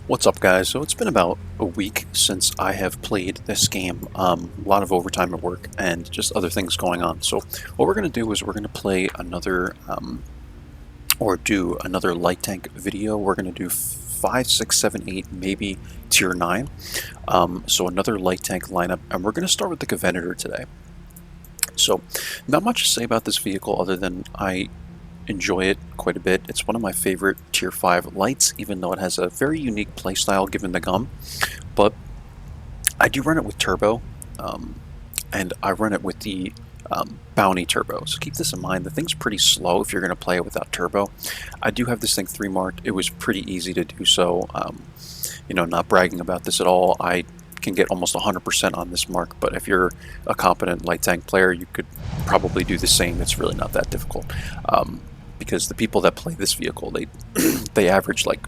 What's up, guys? So it's been about a week since I have played this game. A lot of overtime at work and just other things going on. So what we're going to do is we're going to play another, or do another light tank video. We're going to do 5, 6, 7, 8, maybe tier 9. So another light tank lineup, and we're going to start with the Covenanter today. So not much to say about this vehicle other than I enjoy it quite a bit. It's one of my favorite tier 5 lights, even though it has a very unique playstyle given the gun. But I do run it with turbo, and I run it with the bounty turbo. So keep this in mind. The thing's pretty slow if you're going to play it without turbo. I do have this thing 3 marked. It was pretty easy to do so. You know, not bragging about this at all. I can get almost 100% on this mark, but if you're a competent light tank player, you could probably do the same. It's really not that difficult. Because the people that play this vehicle, they average like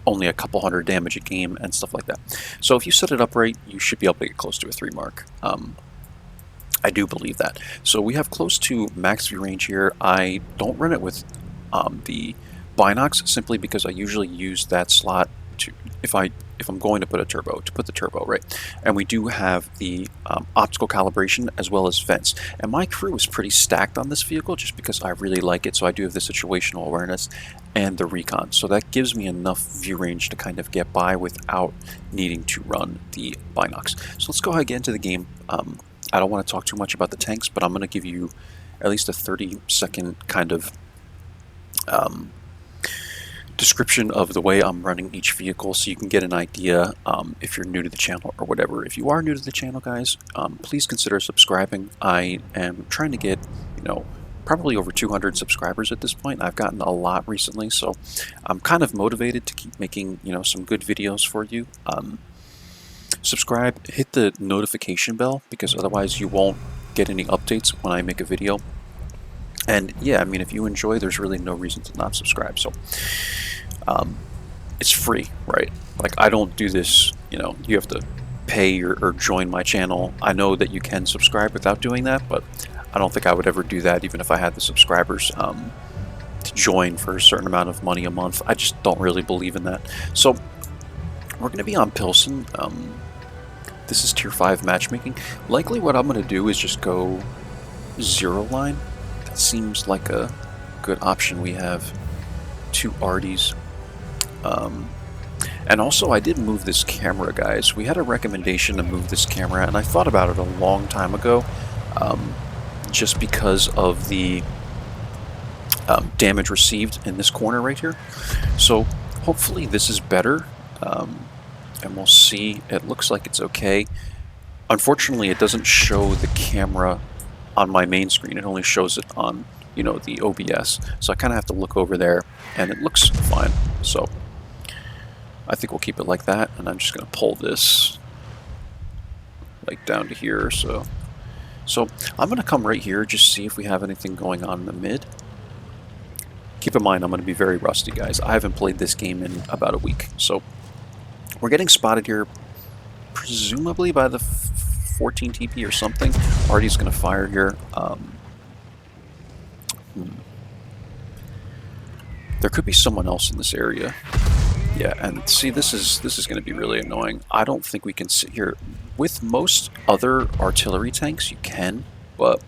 only a couple hundred damage a game and stuff like that. So if you set it up right, you should be able to get close to a 3 mark. I do believe that. So we have close to max view range here. I don't run it with the binocs simply because I usually use that slot to if I'm going to put a turbo, to put the turbo, right? And we do have the optical calibration as well as fence. And my crew is pretty stacked on this vehicle just because I really like it. So I do have the situational awareness and the recon. So that gives me enough view range to kind of get by without needing to run the binocs. So let's go ahead and get into the game. I don't want to talk too much about the tanks, but I'm going to give you at least a 30-second kind of description of the way I'm running each vehicle so you can get an idea if you're new to the channel or whatever. If you are new to the channel, guys, please consider subscribing. I am trying to get, you know, probably over 200 subscribers at this point. I've gotten a lot recently, so I'm kind of motivated to keep making, you know, some good videos for you. Subscribe, hit the notification bell, because otherwise you won't get any updates when I make a video. And yeah, I mean, if you enjoy, there's really no reason to not subscribe. So it's free, right? Like, I don't do this, you know, you have to pay or join my channel. I know that you can subscribe without doing that, but I don't think I would ever do that even if I had the subscribers to join for a certain amount of money a month. I just don't really believe in that. So we're going to be on Pilsen. This is tier 5 matchmaking. Likely what I'm going to do is just go 0 line. That seems like a good option. We have 2 Arties. And also, I did move this camera, guys. We had a recommendation to move this camera, and I thought about it a long time ago, just because of the damage received in this corner right here. So hopefully this is better, and we'll see. It looks like it's okay. Unfortunately, it doesn't show the camera on my main screen. It only shows it on, you know, the OBS. So I kind of have to look over there, and it looks fine. So I think we'll keep it like that, and I'm just going to pull this like down to here. So I'm going to come right here, just see if we have anything going on in the mid. Keep in mind, I'm going to be very rusty, guys. I haven't played this game in about a week. So we're getting spotted here, presumably by the 14 TP or something. Artie's going to fire here. There could be someone else in this area. Yeah, and see, this is going to be really annoying. I don't think we can sit here. With most other artillery tanks, you can, but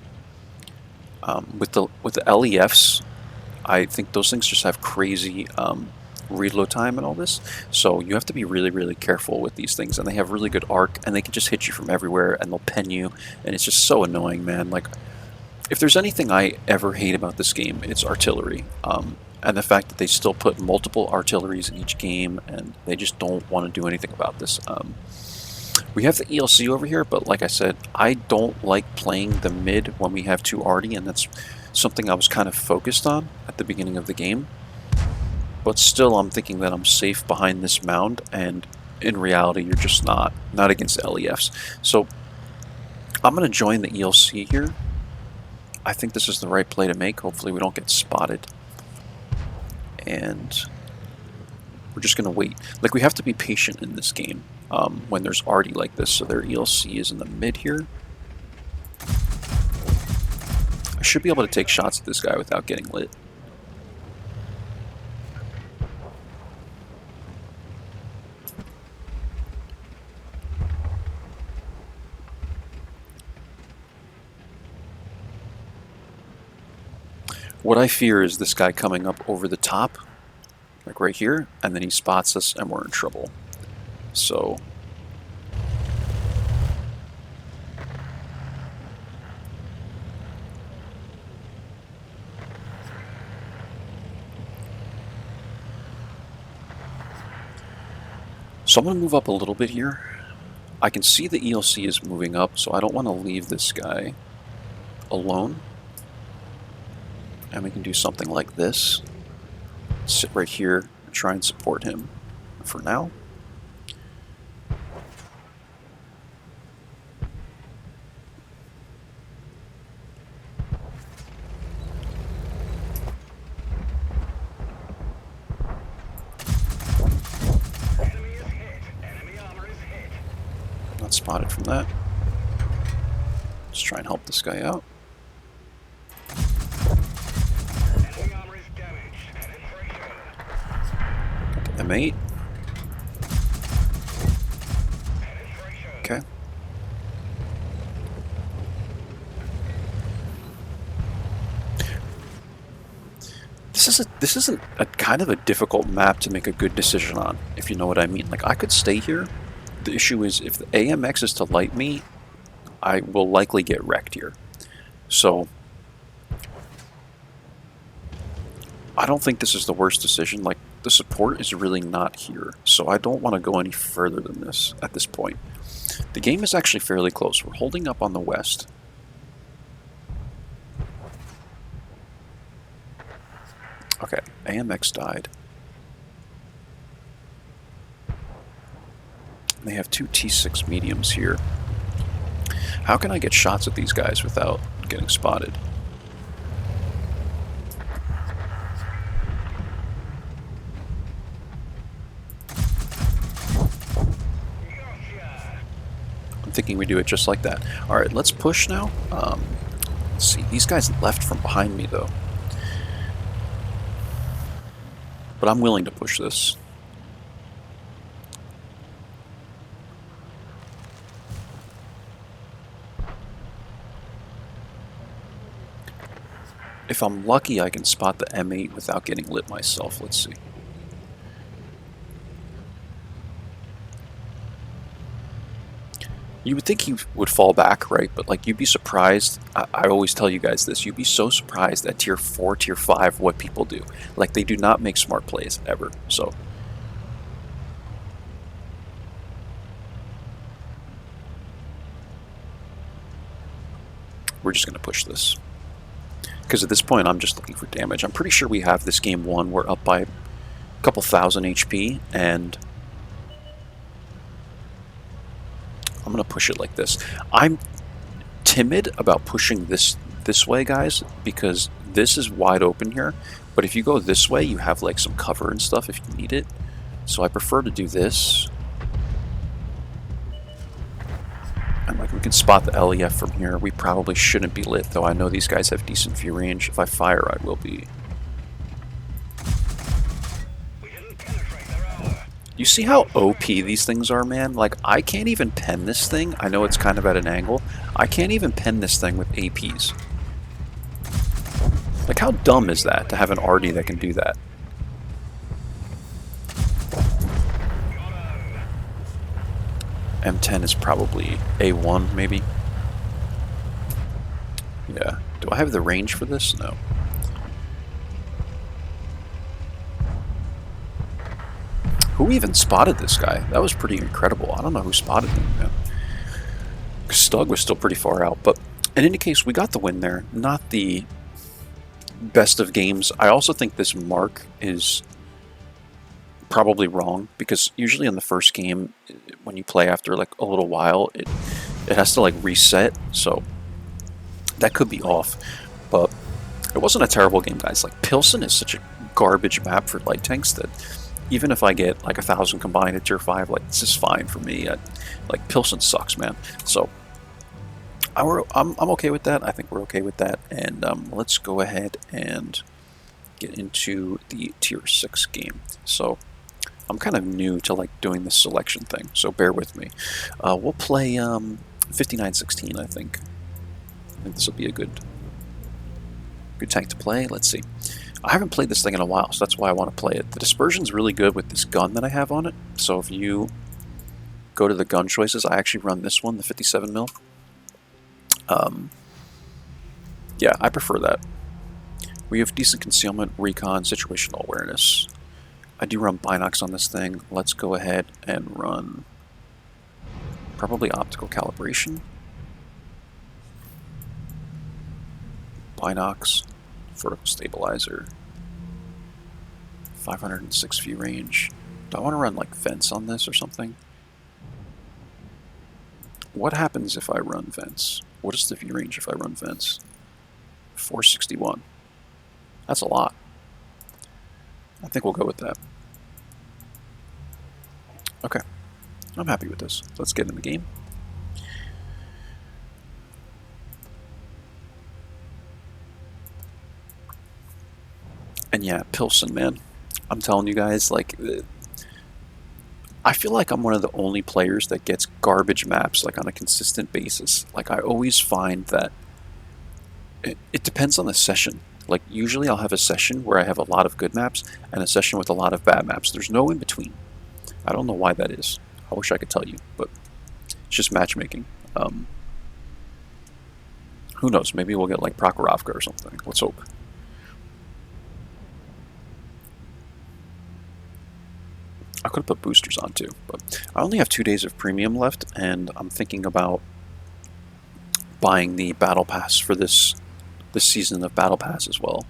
with the LEFs, I think those things just have crazy reload time and all this. So you have to be really, really careful with these things, and they have really good arc, and they can just hit you from everywhere, and they'll pen you, and it's just so annoying, man. Like, if there's anything I ever hate about this game, it's artillery. And the fact that they still put multiple artilleries in each game, and they just don't want to do anything about this. We have the ELC over here, but like I said, I don't like playing the mid when we have 2 Artie, and that's something I was kind of focused on at the beginning of the game. But still, I'm thinking that I'm safe behind this mound, and in reality, you're just not against LEFs. So I'm going to join the ELC here. I think this is the right play to make. Hopefully we don't get spotted. And we're just going to wait. Like, we have to be patient in this game when there's Artie like this. So their ELC is in the mid here. I should be able to take shots at this guy without getting lit. What I fear is this guy coming up over the top, like right here, and then he spots us and we're in trouble. So I'm going to move up a little bit here. I can see the ELC is moving up, so I don't want to leave this guy alone. And we can do something like this. Sit right here and try and support him for now. Not spotted from that. Let's try and help this guy out. M8. Okay. This isn't a kind of a difficult map to make a good decision on, if you know what I mean. Like, I could stay here. The issue is if the AMX is to light me, I will likely get wrecked here. So I don't think this is the worst decision. Like, the support is really not here, so I don't want to go any further than this at this point. The game is actually fairly close. We're holding up on the west. Okay, AMX died. They have two T6 mediums here. How can I get shots at these guys without getting spotted? I'm thinking we do it just like that. Alright, let's push now. Let's see, these guys left from behind me though. But I'm willing to push this. If I'm lucky, I can spot the M8 without getting lit myself. Let's see. You would think he would fall back, right? But like, you'd be surprised. I always tell you guys this. You'd be so surprised at tier 4, tier 5 what people do. Like, they do not make smart plays ever. So we're just going to push this. Because at this point, I'm just looking for damage. I'm pretty sure we have this game won. We're up by a couple thousand HP, and I'm going to push it like this. I'm timid about pushing this way, guys, because this is wide open here. But if you go this way, you have like some cover and stuff if you need it. So I prefer to do this. And like, we can spot the LEF from here. We probably shouldn't be lit, though. I know these guys have decent view range. If I fire, I will be. You see how OP these things are, man? Like, I can't even pen this thing. I know it's kind of at an angle. I can't even pen this thing with APs. Like, how dumb is that to have an RD that can do that? M10 is probably A1, maybe. Yeah. Do I have the range for this? No. Who even spotted this guy? That was pretty incredible. I don't know who spotted him, man. Stug was still pretty far out, but in any case, we got the win there. Not the best of games. I also think this mark is probably wrong, because usually in the first game, when you play after like a little while, it has to like reset, so that could be off. But it wasn't a terrible game, guys. Like, Pilsen is such a garbage map for light tanks that even if I get like 1,000 combined at tier 5, like, this is fine for me. Like, Pilsen sucks, man. So I'm okay with that. I think we're okay with that, and let's go ahead and get into the tier 6 game. So I'm kind of new to like doing this selection thing, so bear with me. We'll play 5916, I think. I think this will be a good Good tank to play. Let's see. I haven't played this thing in a while, so that's why I want to play it. The dispersion's really good with this gun that I have on it. So if you go to the gun choices, I actually run this one, the 57 mil. Yeah, I prefer that. We have decent concealment, recon, situational awareness. I do run binocs on this thing. Let's go ahead and run probably optical calibration. Binocs, vertical stabilizer, 506 view range. Do I want to run like vents on this or something? What happens if I run vents? What is the view range if I run vents? 461. That's a lot. I think we'll go with that. Okay. I'm happy with this. Let's get in the game. And yeah, Pilsen, man. I'm telling you guys, like, I feel like I'm one of the only players that gets garbage maps, like, on a consistent basis. Like, I always find that it depends on the session. Like, usually I'll have a session where I have a lot of good maps and a session with a lot of bad maps. There's no in between. I don't know why that is. I wish I could tell you, but it's just matchmaking. Who knows? Maybe we'll get like Prokhorovka or something. Let's hope. I could have put boosters on too, but I only have 2 days of premium left, and I'm thinking about buying the battle pass for this season of battle pass as well.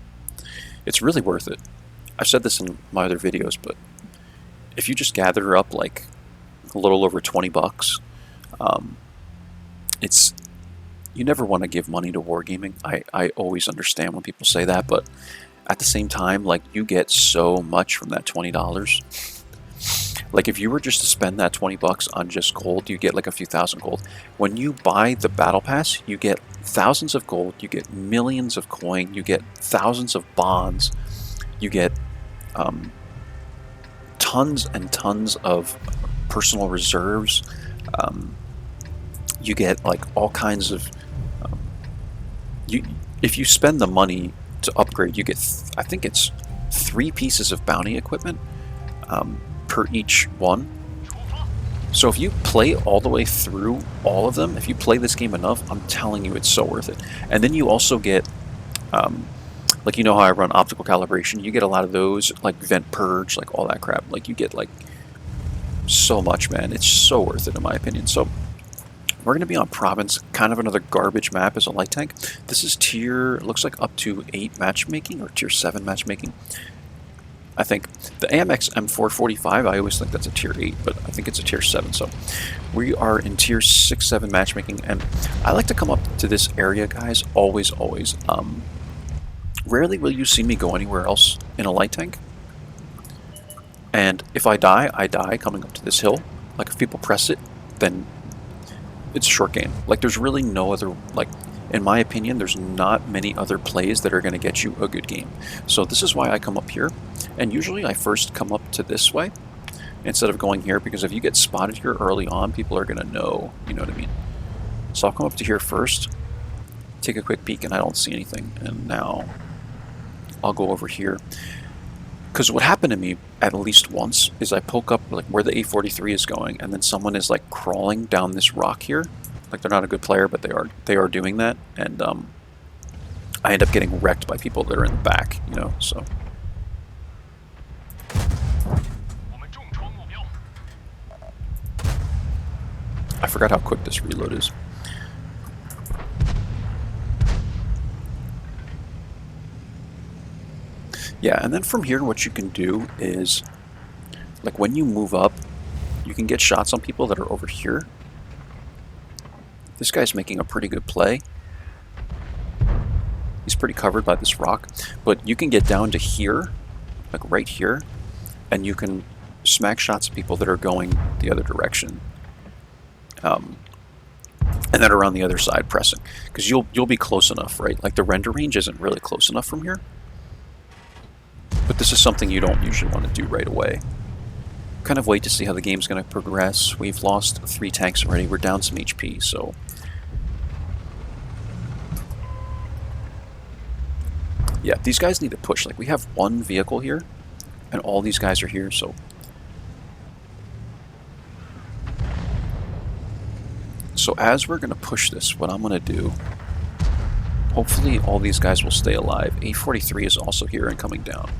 It's really worth it. I've said this in my other videos, but if you just gather up like a little over 20 bucks, you never want to give money to wargaming. I always understand when people say that, but at the same time, like, you get so much from that $20. Like, if you were just to spend that 20 bucks on just gold, you get like a few thousand gold. When you buy the battle pass, you get thousands of gold, you get millions of coin, you get thousands of bonds, you get tons and tons of personal reserves. You get like all kinds of if you spend the money to upgrade, you get I think it's 3 pieces of bounty equipment per each one. So if you play all the way through all of them, if you play this game enough, I'm telling you, it's so worth it. And then you also get like, you know how I run optical calibration, you get a lot of those, like vent purge, like all that crap. Like, you get like so much, man. It's so worth it in my opinion. So we're going to be on Province, kind of another garbage map as a light tank. This is tier, looks like up to 8 matchmaking, or tier 7 matchmaking. I think the AMX M445, I always think that's a tier 8, but I think it's a tier 7. So we are in tier 6-7 matchmaking, and I like to come up to this area, guys, always. Rarely will you see me go anywhere else in a light tank. And if I die, I die coming up to this hill. Like, if people press it, then it's a short game. Like, there's really no other, like, in my opinion, there's not many other plays that are going to get you a good game. So this is why I come up here. And usually I first come up to this way instead of going here, because if you get spotted here early on, people are going to know, you know what I mean? So I'll come up to here first, take a quick peek, and I don't see anything. And now I'll go over here. Because what happened to me at least once is I poke up like where the A43 is going, and then someone is like crawling down this rock here. Like, they're not a good player, but they are doing that, and I end up getting wrecked by people that are in the back, you know. So I forgot how quick this reload is. Yeah, and then from here, what you can do is, like, when you move up, you can get shots on people that are over here. This guy's making a pretty good play. He's pretty covered by this rock, but you can get down to here, like right here, and you can smack shots at people that are going the other direction, and then around the other side pressing, because you'll be close enough, right? Like, the render range isn't really close enough from here. But this is something you don't usually want to do right away. Kind of wait to see how the game's going to progress. We've lost 3 tanks already. We're down some HP, so Yeah, these guys need to push. Like, we have one vehicle here, and all these guys are here, so... So as we're going to push this, what I'm going to do... Hopefully all these guys will stay alive. A43 is also here and coming down.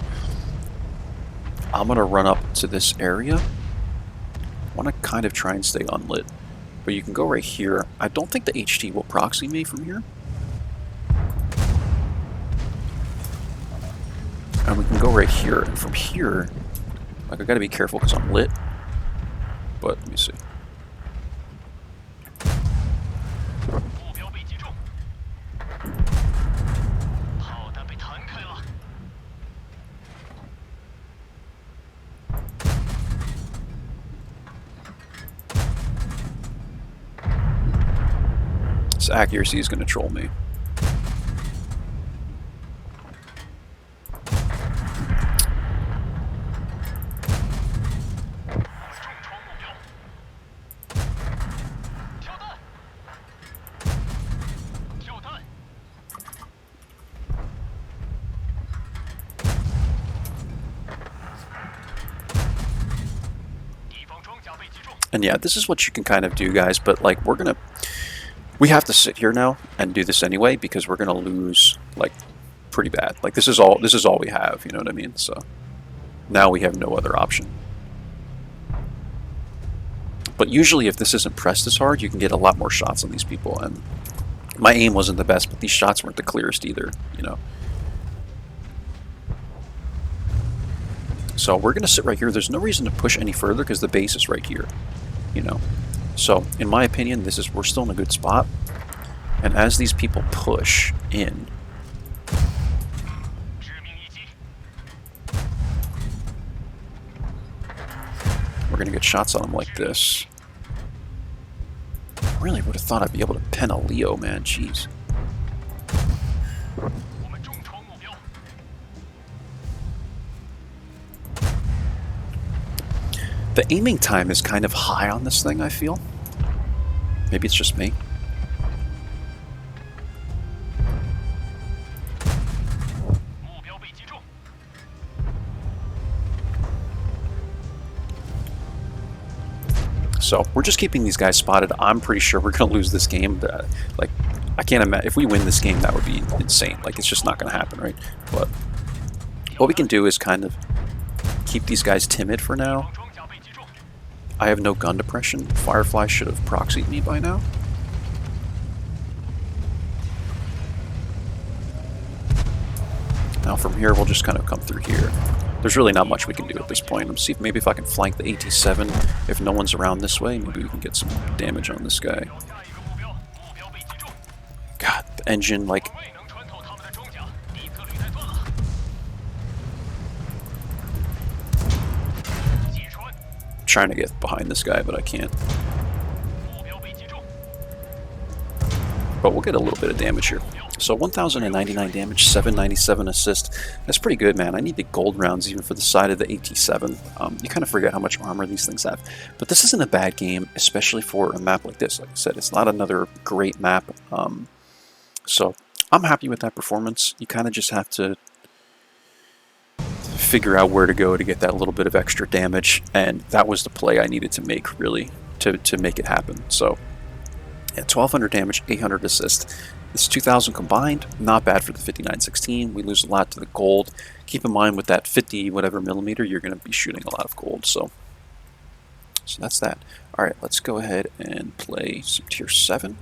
I'm going to run up to this area. I want to kind of try and stay unlit. But you can go right here. I don't think the HT will proxy me from here. And we can go right here. And from here, like, I got to be careful because I'm lit. But let me see. This accuracy is going to troll me. And yeah, this is what you can kind of do, guys, but like we have to sit here now and do this anyway because we're gonna lose like pretty bad. Like this is all we have, you know what I mean? So now we have no other option. But usually if this isn't pressed as hard, you can get a lot more shots on these people, and my aim wasn't the best, but these shots weren't the clearest either, you know. So we're gonna sit right here. There's no reason to push any further because the base is right here, you know. So in my opinion, we're still in a good spot. And as these people push in, we're gonna get shots on them like this. I really would have thought I'd be able to pen a Leo, man. Jeez. The aiming time is kind of high on this thing, I feel. Maybe it's just me. So we're just keeping these guys spotted. I'm pretty sure we're going to lose this game. Like, I can't imagine if we win this game, that would be insane. Like, it's just not going to happen, right? But what we can do is kind of keep these guys timid for now. I have no gun depression. Firefly should have proxied me by now. Now from here, we'll just kind of come through here. There's really not much we can do at this point. Let's see if maybe if I can flank the AT7. If no one's around this way, maybe we can get some damage on this guy. God, the engine, like... trying to get behind this guy, but I can't. But we'll get a little bit of damage here. So 1,099 damage, 797 assist. That's pretty good, man. I need the gold rounds even for the side of the AT7. You kind of forget how much armor these things have. But this isn't a bad game, especially for a map like this. Like I said, it's not another great map. So I'm happy with that performance. You kind of just have to figure out where to go to get that little bit of extra damage, and that was the play I needed to make, really, to make it happen. So yeah, 1,200 damage, 800 assist. It's 2,000 combined, not bad for the 5916. We lose a lot to the gold. Keep in mind with that 50 whatever millimeter, you're going to be shooting a lot of gold. So that's that. All right, let's go ahead and play some tier 7.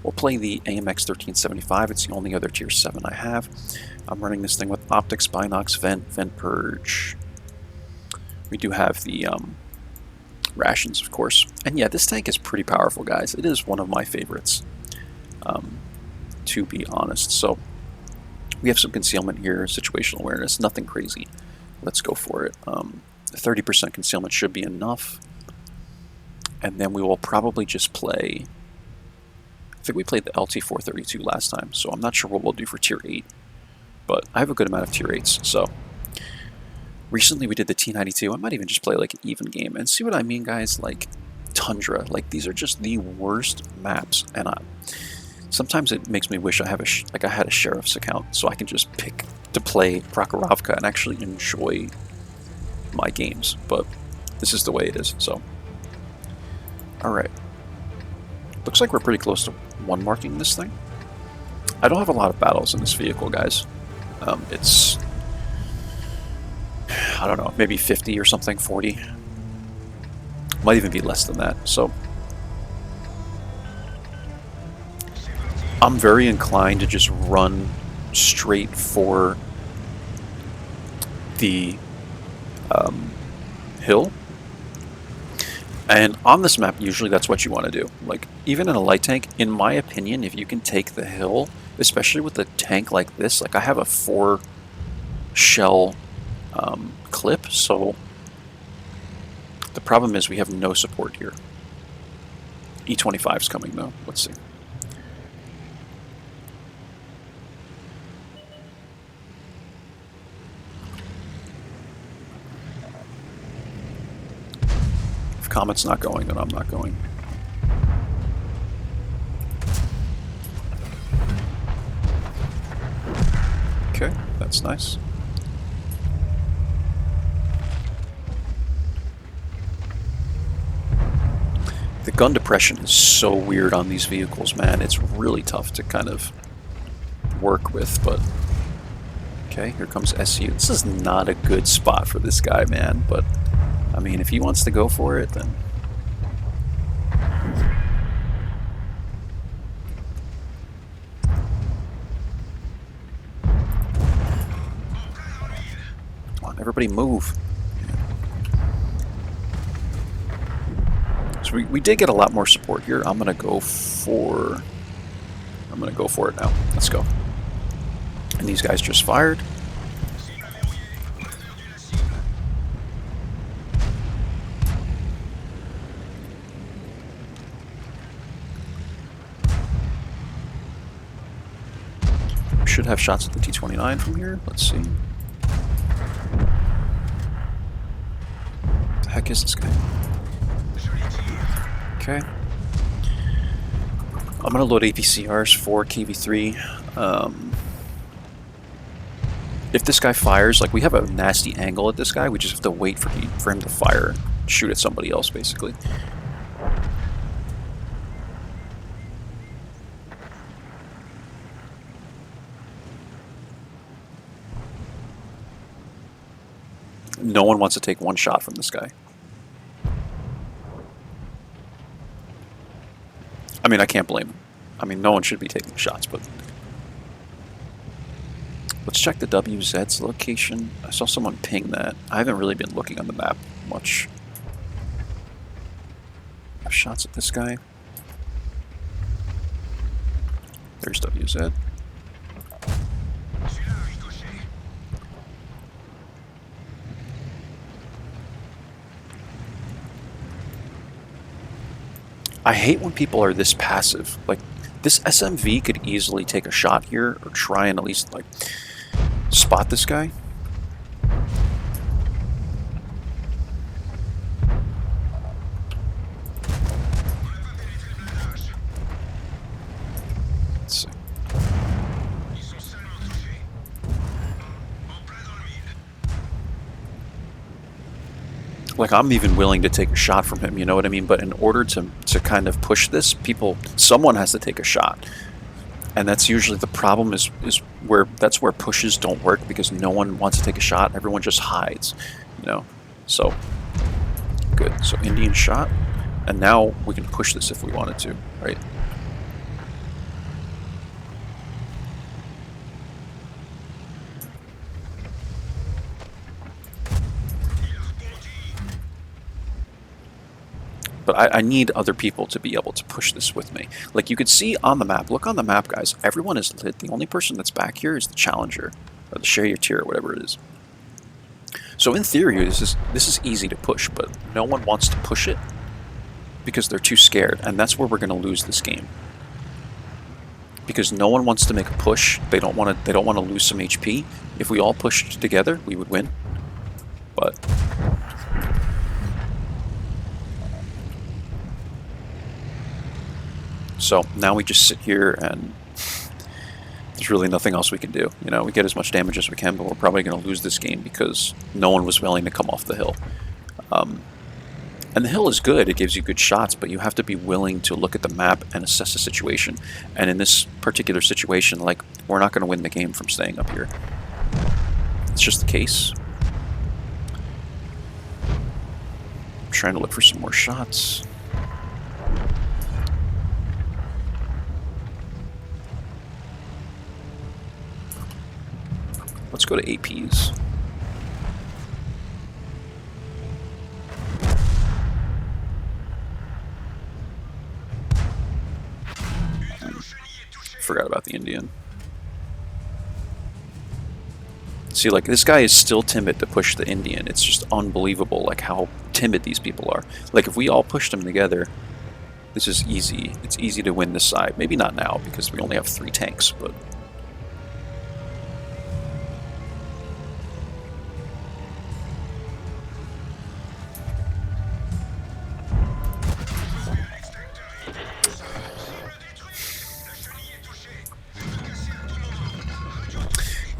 We'll play the AMX 1375. It's the only other tier 7 I have. I'm running this thing with optics, binocs, vent purge. We do have the rations, of course. And yeah, this tank is pretty powerful, guys. It is one of my favorites, to be honest. So we have some concealment here, situational awareness, nothing crazy. Let's go for it. 30% concealment should be enough. And then we will probably just play... I think we played the LT432 last time, so I'm not sure what we'll do for tier 8. But I have a good amount of tier 8s, so... Recently we did the T92. I might even just play like an even game. And see what I mean, guys? Like, Tundra. Like, these are just the worst maps. And Sometimes it makes me wish I have like I had a sheriff's account, so I can just pick to play Prokhorovka and actually enjoy my games. But this is the way it is. So, all right. Looks like we're pretty close to one marking this thing. I don't have a lot of battles in this vehicle, guys. It's, I don't know, maybe 50 or something, 40. Might even be less than that. So I'm very inclined to just run straight for the hill. And on this map, usually that's what you want to do. Like, even in a light tank, in my opinion, if you can take the hill, especially with a tank like this, like I have a 4 shell clip, so the problem is we have no support here. E25's coming though. Let's see. If Comet's not going, then I'm not going. Okay, that's nice. The gun depression is so weird on these vehicles, man. It's really tough to kind of work with, but... Okay, here comes SU. This is not a good spot for this guy, man, but... I mean, if he wants to go for it, then... Come on, everybody move. So we did get a lot more support here. I'm gonna go for it now. Let's go. And these guys just fired. Should have shots at the T29 from here. Let's see. What the heck is this guy? Okay. I'm gonna load APCRs for KV3. If this guy fires, like we have a nasty angle at this guy, we just have to wait for him to fire and shoot at somebody else, basically. No one wants to take one shot from this guy. I mean, I can't blame him. I mean, no one should be taking shots, but... Let's check the WZ's location. I saw someone ping that. I haven't really been looking on the map much. Have shots at this guy. There's WZ. I hate when people are this passive. Like, this SMV could easily take a shot here, or try and at least, like, spot this guy. Let's see. Like, I'm even willing to take a shot from him, you know what I mean? But in order to kind of push this, someone has to take a shot. And that's usually the problem is that's where pushes don't work, because no one wants to take a shot. Everyone just hides, you know? So, good. So Indian shot. And now we can push this if we wanted to, right? But I need other people to be able to push this with me. Like, you could see on the map, look on the map, guys, everyone is lit. The only person that's back here is the challenger, or the charioteer, or whatever it is. So in theory, this is easy to push, but no one wants to push it because they're too scared, and that's where we're going to lose this game. Because no one wants to make a push. They don't want to lose some HP. If we all pushed together, we would win. But So now we just sit here and there's really nothing else we can do. You know, we get as much damage as we can, but we're probably going to lose this game because no one was willing to come off the hill. And the hill is good, it gives you good shots, but you have to be willing to look at the map and assess the situation. And in this particular situation, like, we're not going to win the game from staying up here. It's just the case. I'm trying to look for some more shots. Let's go to APs. Forgot about the Indian. See, like, this guy is still timid to push the Indian. It's just unbelievable, like, how timid these people are. Like, if we all pushed them together, this is easy. It's easy to win this side. Maybe not now, because we only have 3 tanks, but...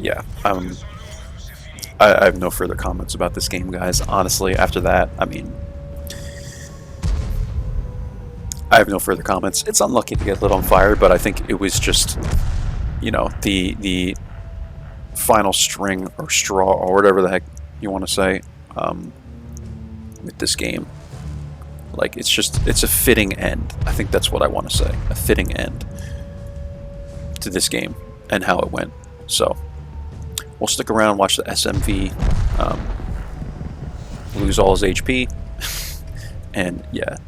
yeah, I have no further comments about this game, guys. Honestly, after that, I mean, I have no further comments. It's unlucky to get lit on fire, but I think it was just, you know, the final string or straw or whatever the heck you want to say with this game. Like, it's a fitting end. I think that's what I want to say. A fitting end to this game and how it went. So... we'll stick around and watch the SMV lose all his HP. And yeah,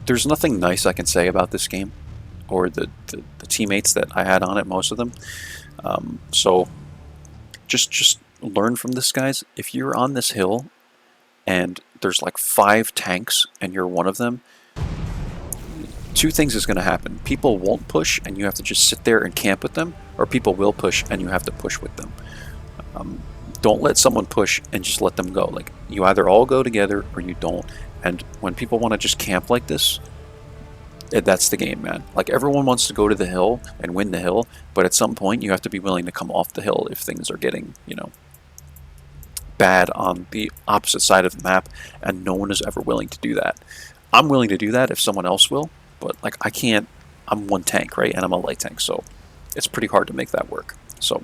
there's nothing nice I can say about this game or the teammates that I had on it, most of them. So just learn from this, guys. If you're on this hill and there's like 5 tanks and you're one of them, 2 things is going to happen. People won't push and you have to just sit there and camp with them, or people will push and you have to push with them. Don't let someone push and just let them go. Like, you either all go together or you don't. And when people want to just camp like this, that's the game, man. Like, everyone wants to go to the hill and win the hill, but at some point you have to be willing to come off the hill if things are getting, you know, bad on the opposite side of the map, and no one is ever willing to do that. I'm willing to do that if someone else will, but like, I can't. I'm 1 tank, right? And I'm a light tank, so it's pretty hard to make that work. So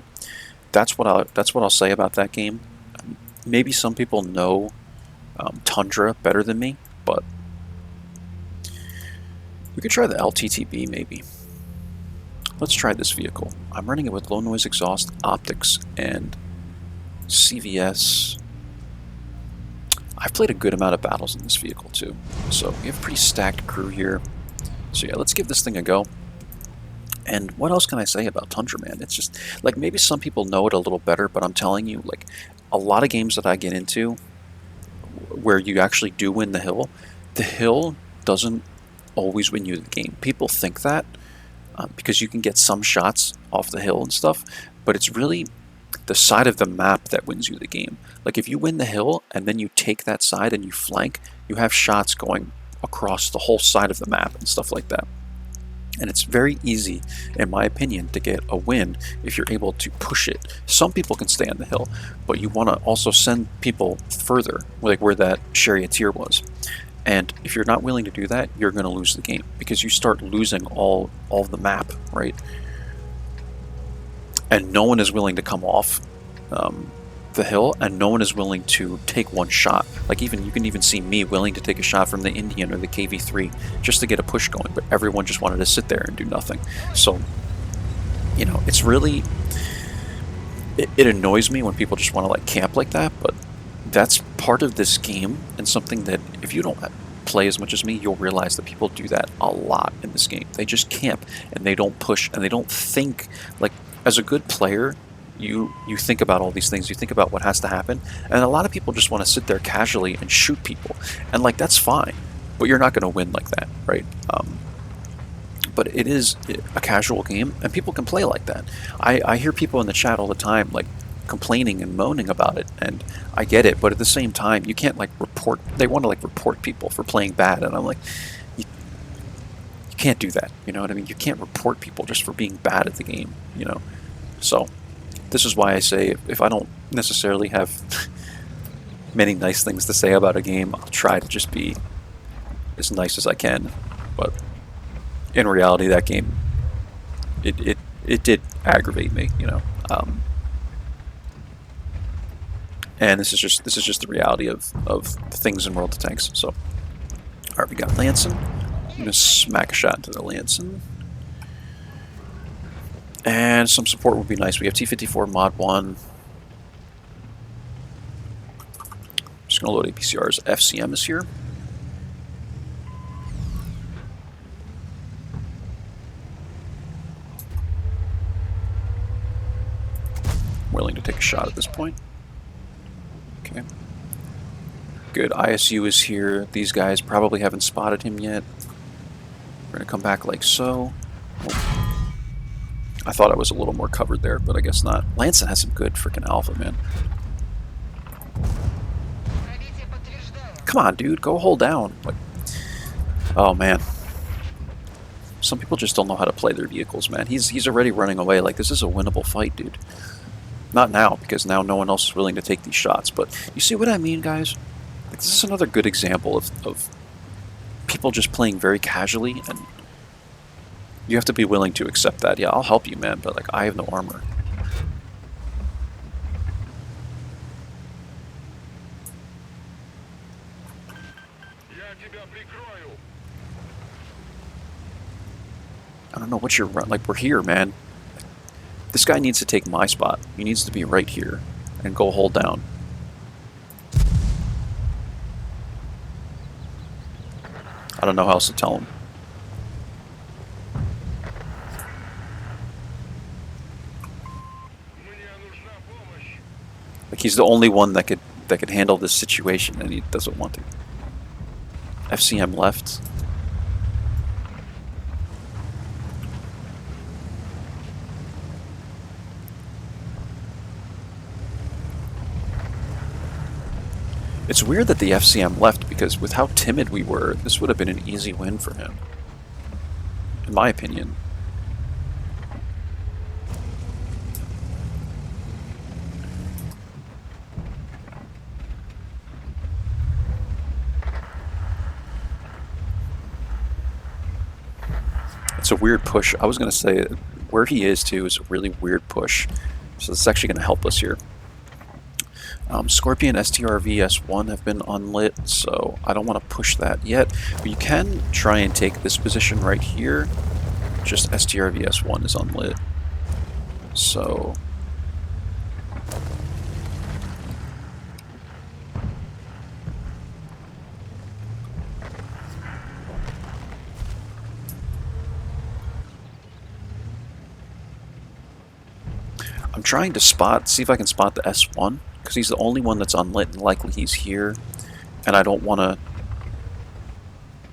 that's what I'll say about that game. Maybe some people know Tundra better than me, but we could try the LTTB maybe. Let's try this vehicle. I'm running it with low noise exhaust, optics, and CVS. I've played a good amount of battles in this vehicle too, so we have a pretty stacked crew here. So yeah, let's give this thing a go. And what else can I say about Tundra, man? It's just, like, maybe some people know it a little better, but I'm telling you, like, a lot of games that I get into where you actually do win the hill doesn't always win you the game. People think that because you can get some shots off the hill and stuff, but it's really the side of the map that wins you the game. Like, if you win the hill and then you take that side and you flank, you have shots going across the whole side of the map and stuff like that. And it's very easy, in my opinion, to get a win if you're able to push it. Some people can stay on the hill, but you want to also send people further, like where that charioteer was. And if you're not willing to do that, you're going to lose the game, because you start losing all the map, right? And no one is willing to come off the hill, and no one is willing to take one shot. Like, even you can even see me willing to take a shot from the Indian or the KV3 just to get a push going, but everyone just wanted to sit there and do nothing. So, you know, it's really, it annoys me when people just want to like camp like that, but that's part of this game, and something that if you don't play as much as me, you'll realize that people do that a lot in this game. They just camp and they don't push and they don't think. Like, as a good player, you think about all these things, you think about what has to happen, and a lot of people just want to sit there casually and shoot people, and like, that's fine, but you're not going to win like that, right? But it is a casual game, and people can play like that. I hear people in the chat all the time like complaining and moaning about it, and I get it, but at the same time, you can't like report. They want to like report people for playing bad, and I'm like, you can't do that. You know what I mean? You can't report people just for being bad at the game. You know, so this is why I say if I don't necessarily have many nice things to say about a game, I'll try to just be as nice as I can. But in reality, that game, it did aggravate me. You know. And this is just the reality of things in World of Tanks. So, all right, we got Lanson. I'm gonna smack a shot into the Lanson, and some support would be nice. We have T54 Mod 1. Just gonna load APCRs. FCM is here. Willing to take a shot at this point. Okay. Good. ISU is here. These guys probably haven't spotted him yet. We're going to come back like so. Oh. I thought I was a little more covered there, but I guess not. Lanson has some good freaking alpha, man. Come on, dude. Go hold down. Like, oh, man. Some people just don't know how to play their vehicles, man. He's already running away. Like, this is a winnable fight, dude. Not now, because now no one else is willing to take these shots. But you see what I mean, guys? Like, this is another good example of people just playing very casually, and you have to be willing to accept that. Yeah, I'll help you, man, but like I have no armor. I don't know what you're running. Like, we're here, man. This guy needs to take my spot. He needs to be right here and go hold down. I don't know how else to tell him. Like, he's the only one that could handle this situation, and he doesn't want to. FCM left. It's weird that the FCM left, because with how timid we were, this would have been an easy win for him. In my opinion. It's a weird push. I was going to say, where he is, too, is a really weird push. So this is actually going to help us here. Scorpion, STRV, S1 have been unlit, so I don't want to push that yet. But you can try and take this position right here. Just STRV, S1 is unlit. So... I'm trying to see if I can spot the S1. Because he's the only one that's unlit, and likely he's here, and I don't want to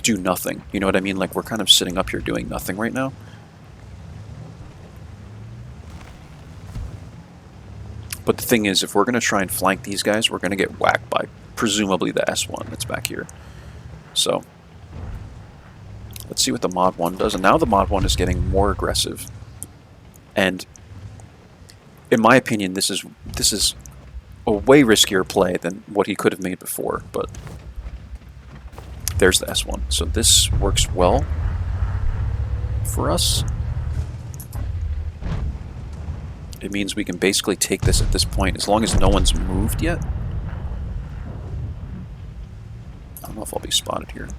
do nothing. You know what I mean? Like, we're kind of sitting up here doing nothing right now. But the thing is, if we're going to try and flank these guys, we're going to get whacked by presumably the S1 that's back here. So, let's see what the Mod 1 does. And now the Mod 1 is getting more aggressive. And, in my opinion, this is a way riskier play than what he could have made before, but there's the S1. So this works well for us. It means we can basically take this at this point, as long as no one's moved yet. I don't know if I'll be spotted here.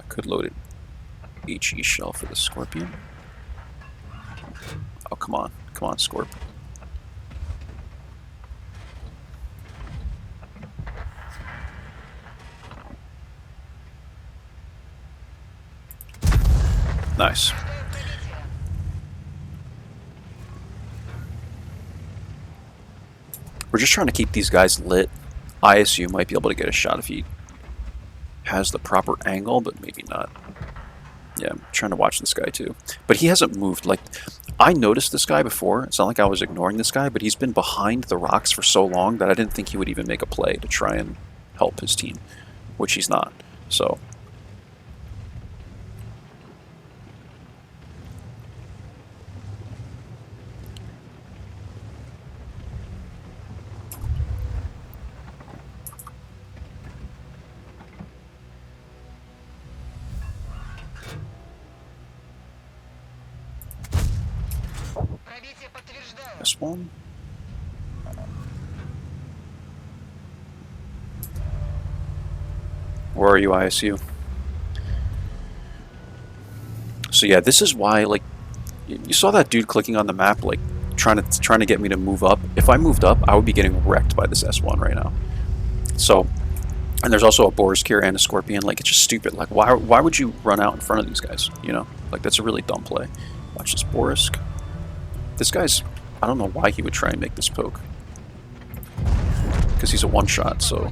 Could load it HE shell for the Scorpion. Oh, come on. Come on, Scorp. Nice. We're just trying to keep these guys lit. ISU might be able to get a shot if he has the proper angle, but maybe not. Yeah, I'm trying to watch this guy too. But he hasn't moved. Like, I noticed this guy before. It's not like I was ignoring this guy, but he's been behind the rocks for so long that I didn't think he would even make a play to try and help his team, which he's not. So... This one? Where are you, ISU? So yeah, this is why, like, you saw that dude clicking on the map, like, trying to get me to move up. If I moved up, I would be getting wrecked by this S1 right now. So, and there's also a Boriskir and a Scorpion. Like, it's just stupid. Like, why would you run out in front of these guys, you know? Like, that's a really dumb play. Watch this Borisk. This guy's... I don't know why he would try and make this poke. Because he's a one-shot, so...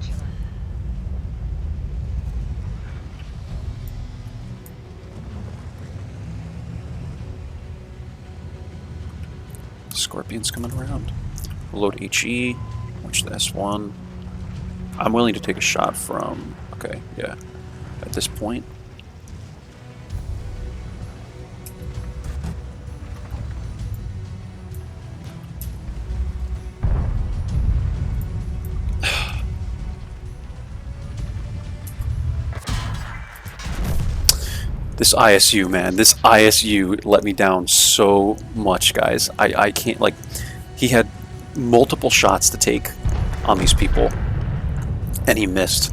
Scorpion's coming around. Load HE. Watch the S1. I'm willing to take a shot from... Okay, yeah. At this point... This ISU, man, this ISU let me down so much, guys. I can't, like, he had multiple shots to take on these people, and he missed.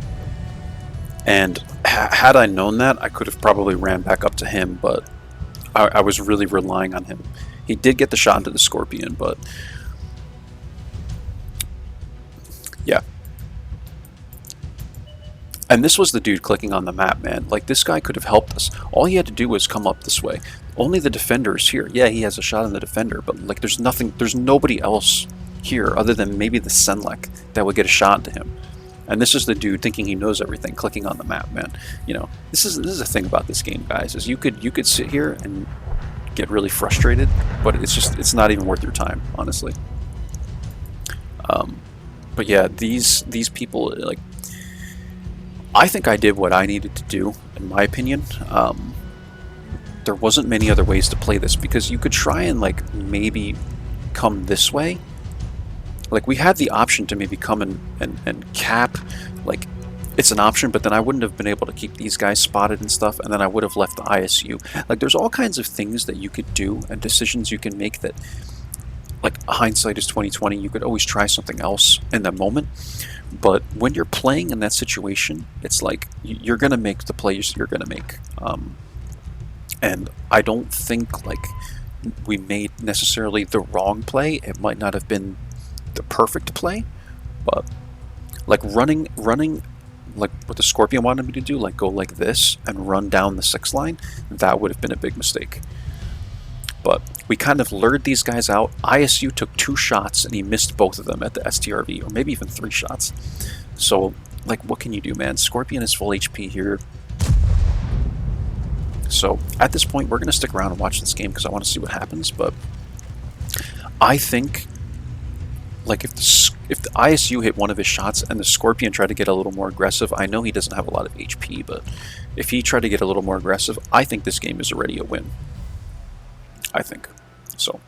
And had I known that, I could have probably ran back up to him, but I was really relying on him. He did get the shot into the Scorpion, but... yeah. And this was the dude clicking on the map, man. Like, this guy could have helped us. All he had to do was come up this way. Only the defender is here. Yeah, he has a shot on the defender, but, like, there's nobody else here other than maybe the Senlek that would get a shot into him. And this is the dude thinking he knows everything, clicking on the map, man. You know, this is the thing about this game, guys, is you could sit here and get really frustrated, but it's not even worth your time, honestly. But yeah, these people, like, I think I did what I needed to do, in my opinion. There wasn't many other ways to play this, because you could try and, like, maybe come this way. Like, we had the option to maybe come and cap, like, it's an option, but then I wouldn't have been able to keep these guys spotted and stuff, and then I would have left the ISU. Like, there's all kinds of things that you could do and decisions you can make that, like, hindsight is 2020. You could always try something else in the moment. But when you're playing in that situation, it's like you're going to make the plays you're going to make. And I don't think, like, we made necessarily the wrong play. It might not have been the perfect play, but, like, running like what the Scorpion wanted me to do, like go like this and run down the 6 line, that would have been a big mistake. But we kind of lured these guys out. ISU took 2 shots and he missed both of them at the STRV, or maybe even 3 shots. So, like, what can you do, man? Scorpion is full HP here. So, at this point, we're going to stick around and watch this game because I want to see what happens. But I think, like, if the ISU hit one of his shots and the Scorpion tried to get a little more aggressive, I know he doesn't have a lot of HP, but if he tried to get a little more aggressive, I think this game is already a win. I think. So.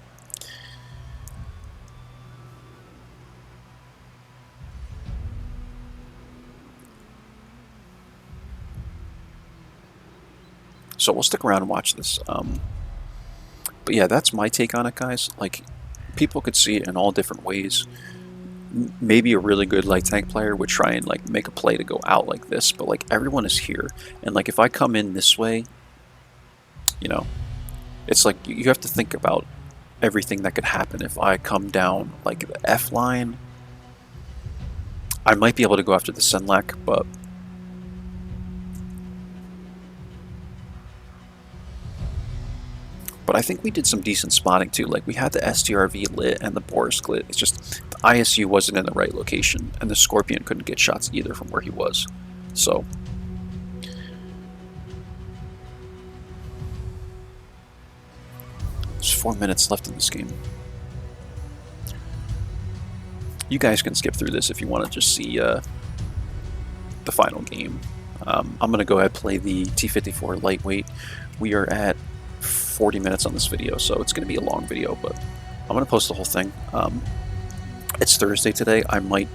So we'll stick around and watch this. But yeah, that's my take on it, guys. Like, people could see it in all different ways. Maybe a really good light tank player would try and, like, make a play to go out like this, but, like, everyone is here. And, like, if I come in this way, you know, it's like you have to think about everything that could happen. If I come down, like, the F line, I might be able to go after the Senlek, but I think we did some decent spotting too. Like, we had the STRV lit and the Borisk lit. It's just the ISU wasn't in the right location, and the Scorpion couldn't get shots either from where he was. So There's 4 minutes left in this game. You guys can skip through this if you want to just see the final game. I'm going to go ahead and play the T54 Ltwt. We are at 40 minutes on this video, so it's going to be a long video, but I'm going to post the whole thing. It's Thursday today. I might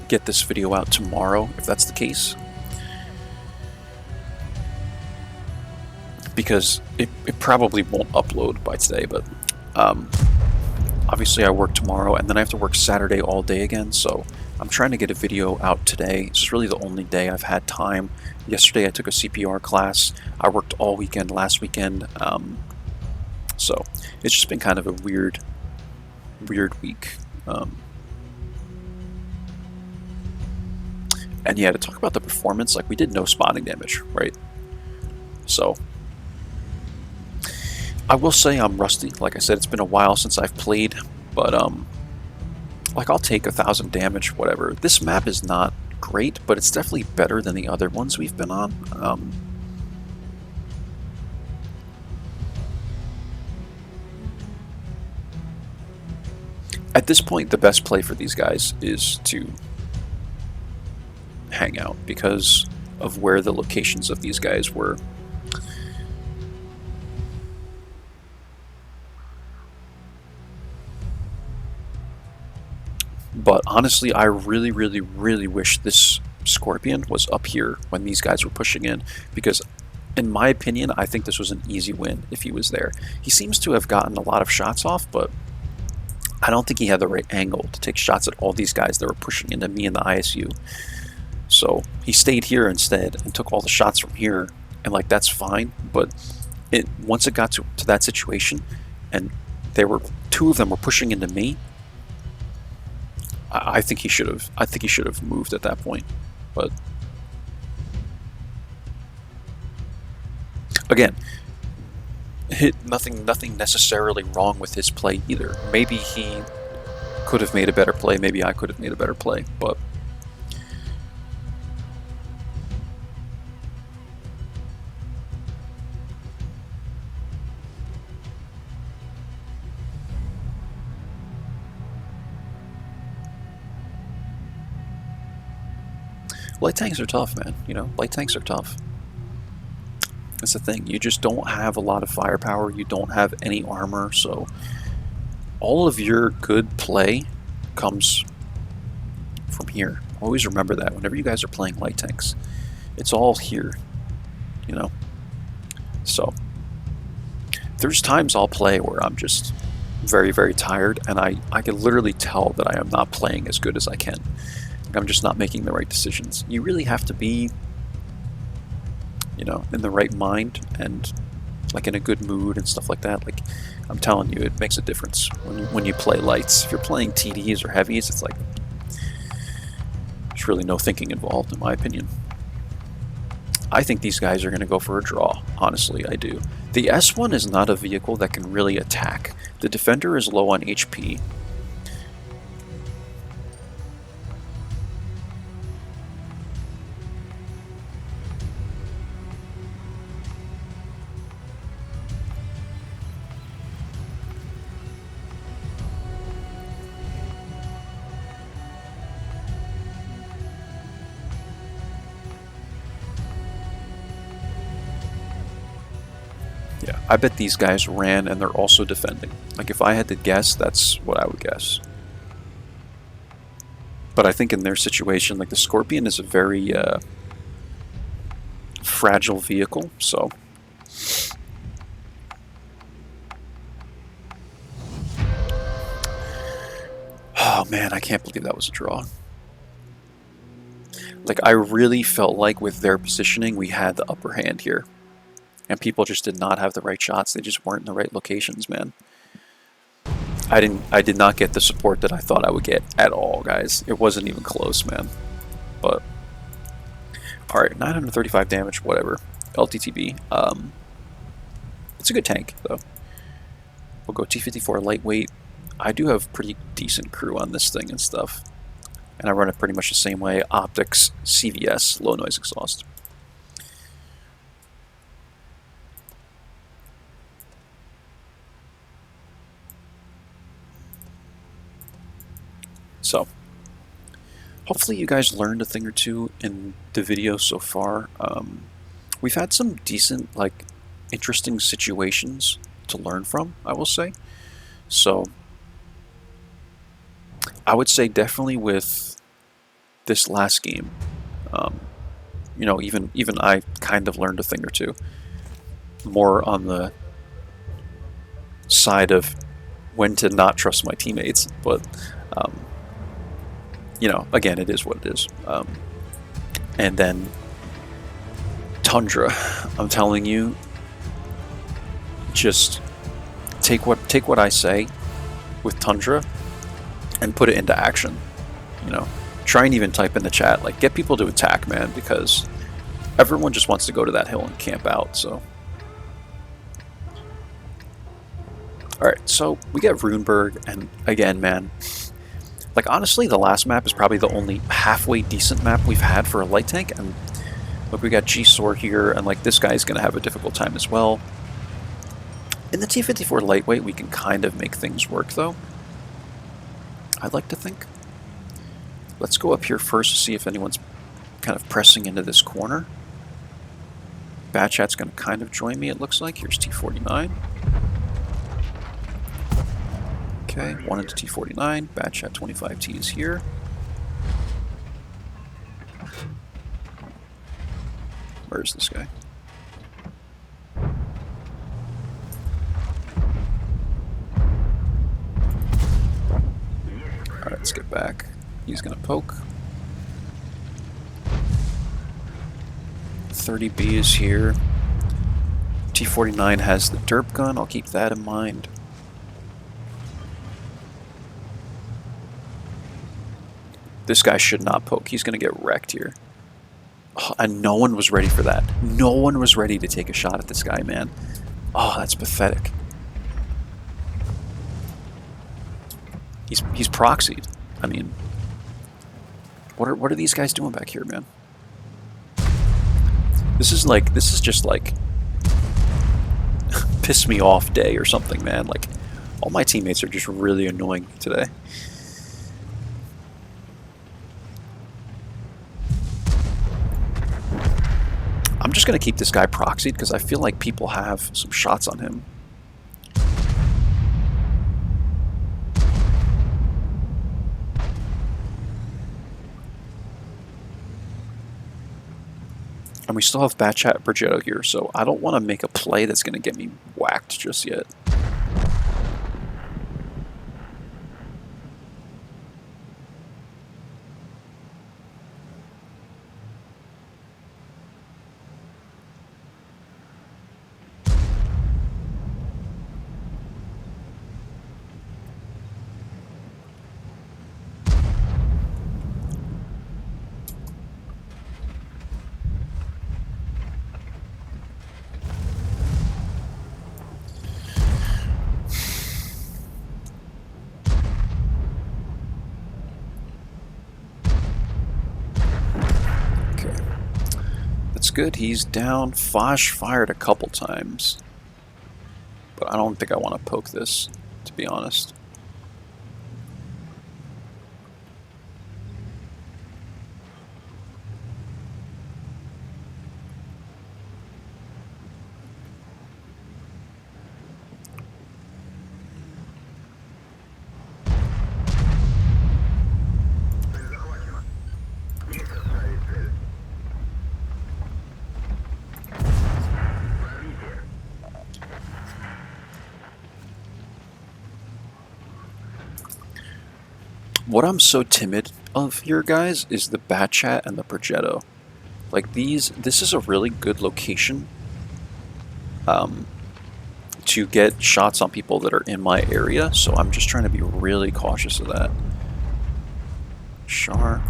get this video out tomorrow if that's the case, because it probably won't upload by today, but obviously I work tomorrow and then I have to work Saturday all day again, so I'm trying to get a video out today. It's really the only day I've had time. Yesterday I took a CPR class. I worked all weekend last weekend, so it's just been kind of a weird week. And yeah, to talk about the performance, like, we did no spotting damage, right? So I will say I'm rusty. Like I said, it's been a while since I've played, but like, I'll take 1,000 damage, whatever. This map is not great, but it's definitely better than the other ones we've been on. At this point, the best play for these guys is to hang out because of where the locations of these guys were. But honestly, I really wish this Scorpion was up here when these guys were pushing in, because in my opinion, I think this was an easy win if he was there. He seems to have gotten a lot of shots off, but I don't think he had the right angle to take shots at all these guys that were pushing into me in the ISU. So he stayed here instead and took all the shots from here, and like, that's fine. But once it got to that situation, and two of them were pushing into me, I think he should have moved at that point. But again, nothing necessarily wrong with his play either. Maybe he could have made a better play. Maybe I could have made a better play. But light tanks are tough, man. You know, light tanks are tough. That's the thing. You just don't have a lot of firepower. You don't have any armor, so all of your good play comes from here. Always remember that whenever you guys are playing light tanks. It's all here, you know? So there's times I'll play where I'm just very tired, and I can literally tell that I am not playing as good as I can. I'm just not making the right decisions. You really have to be, you know, in the right mind and like in a good mood and stuff like that. Like, I'm telling you, it makes a difference when you play lights. If you're playing TDs or heavies, it's like there's really no thinking involved, in my opinion. I think these guys are going to go for a draw. Honestly, I do. The S1 is not a vehicle that can really attack. The Defender is low on HP. Yeah, I bet these guys ran and they're also defending. Like, if I had to guess, that's what I would guess. But I think in their situation, like, the Scorpion is a very fragile vehicle, so oh man, I can't believe that was a draw. Like, I really felt like with their positioning, we had the upper hand here. And people just did not have the right shots. They just weren't in the right locations, man. I did not get the support that I thought I would get at all, guys. It wasn't even close, man. But alright, 935 damage, whatever. LTTB. It's a good tank, though. We'll go T54 Ltwt. I do have pretty decent crew on this thing and stuff. And I run it pretty much the same way. Optics, CVS, low noise exhaust. So hopefully you guys learned a thing or two in the video so far. We've had some decent, like, interesting situations to learn from, I will say. So I would say definitely with this last game, you know, even I kind of learned a thing or two. More on the side of when to not trust my teammates, but you know, again, it is what it is. And then Tundra, I'm telling you, just take what I say with Tundra and put it into action. You know, try and even type in the chat, like, get people to attack, man, because everyone just wants to go to that hill and camp out. So, all right, so we get Runeberg, and again, man, like, honestly, the last map is probably the only halfway decent map we've had for a light tank, and look, we got G-Sor here, and like, this guy's gonna have a difficult time as well. In the T54 Lightweight, we can kind of make things work, though, I'd like to think. Let's go up here first to see if anyone's kind of pressing into this corner. Bad Chat's gonna kind of join me, it looks like. Here's T49. Okay, 1 into T49, Bad Chat 25T is here. Where is this guy? Alright, let's get back. He's gonna poke. 30B is here. T49 has the derp gun, I'll keep that in mind. This guy should not poke. He's going to get wrecked here. Oh, and no one was ready for that. No one was ready to take a shot at this guy, man. Oh, that's pathetic. He's proxied. I mean, what are these guys doing back here, man? This is just like piss me off day or something, man. Like, all my teammates are just really annoying today. I'm just going to keep this guy proxied because I feel like people have some shots on him. And we still have Batchat Brigetto here, so I don't want to make a play that's going to get me whacked just yet. Good, he's down. Fosh fired a couple times, but I don't think I want to poke this, to be honest. What I'm so timid of here, guys, is the Batchat and the Brigetto. Like, this is a really good location to get shots on people that are in my area, so I'm just trying to be really cautious of that. Char.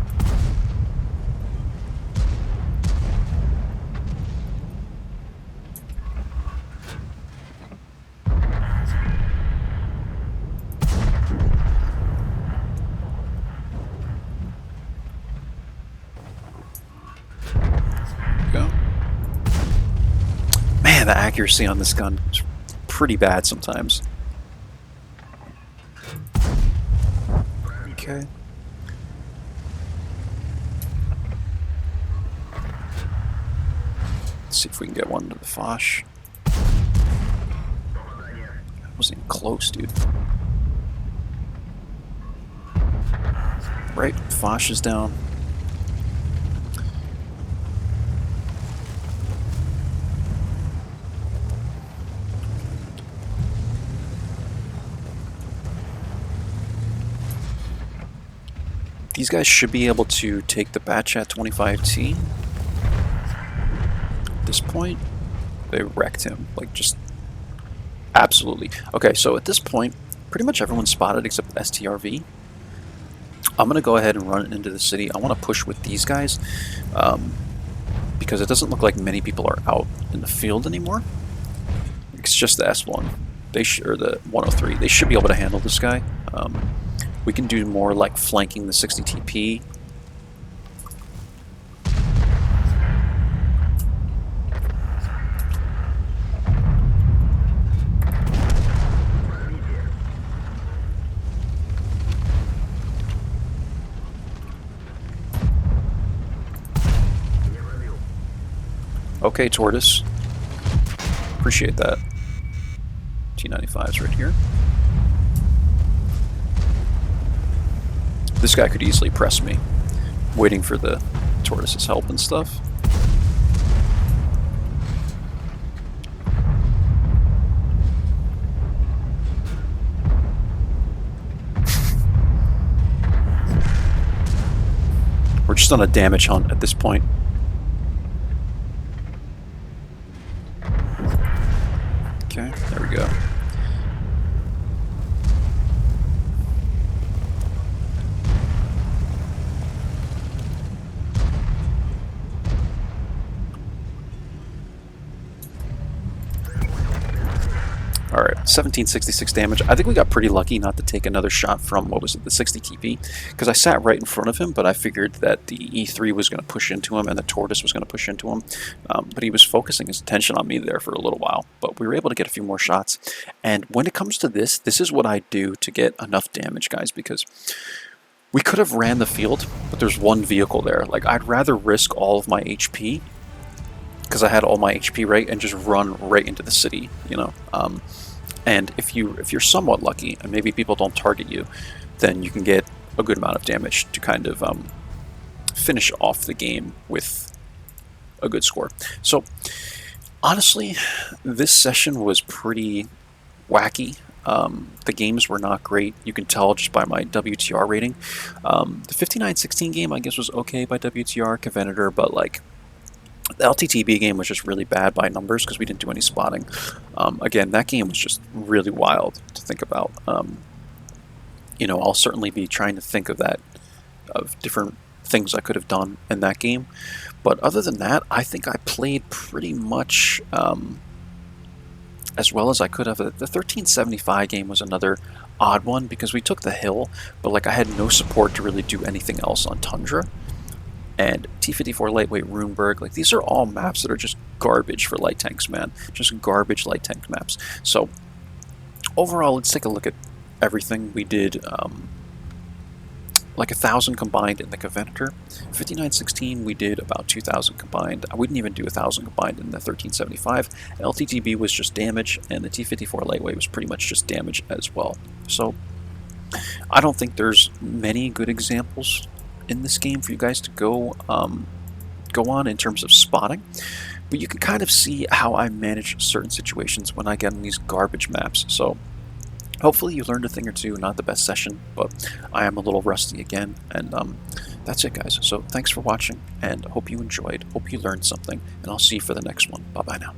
The accuracy on this gun is pretty bad sometimes. Okay. Let's see if we can get one to the Foch. That wasn't even close, dude. Right, Foch is down. These guys should be able to take the batch at 25T. At this point, they wrecked him. Like, just absolutely. Okay, so at this point, pretty much everyone's spotted except STRV. I'm going to go ahead and run into the city. I want to push with these guys because it doesn't look like many people are out in the field anymore. It's just the S1. Or the 103. They should be able to handle this guy. We can do more like flanking the 60 TP. Okay, Tortoise. Appreciate that. T95's right here. This guy could easily press me, waiting for the Tortoise's help and stuff. We're just on a damage hunt at this point. Okay, there we go. Alright, 1766 damage. I think we got pretty lucky not to take another shot from, what was it, the 60 TP? Because I sat right in front of him, but I figured that the E3 was going to push into him and the Tortoise was going to push into him. But he was focusing his attention on me there for a little while. But we were able to get a few more shots. And when it comes to this, this is what I do to get enough damage, guys, because we could have ran the field, but there's one vehicle there. Like, I'd rather risk all of my HP, because I had all my HP right, and just run right into the city, you know. And if you're somewhat lucky, and maybe people don't target you, then you can get a good amount of damage to kind of finish off the game with a good score. So honestly, this session was pretty wacky. The games were not great. You can tell just by my WTR rating. The 59-16 game, I guess, was okay by WTR, Covenanter, but like, the LTTB game was just really bad by numbers because we didn't do any spotting. Again, that game was just really wild to think about. You know, I'll certainly be trying to think of different things I could have done in that game. But other than that, I think I played pretty much as well as I could have. The 1375 game was another odd one because we took the hill, but like I had no support to really do anything else on Tundra. And T54 Ltwt, Runeberg, like these are all maps that are just garbage for light tanks, man. Just garbage light tank maps. So overall, let's take a look at everything. We did like 1,000 combined in the Covenanter. 59-16, we did about 2,000 combined. I wouldn't even do 1,000 combined in the 1375. LTTB was just damage, and the T54 Ltwt was pretty much just damage as well. So I don't think there's many good examples in this game for you guys to go on in terms of spotting, but you can kind of see how I manage certain situations when I get in these garbage maps. So hopefully you learned a thing or two. Not the best session, but I am a little rusty again, and that's it, guys. So thanks for watching, and hope you enjoyed, hope you learned something, and I'll see you for the next one. Bye bye now.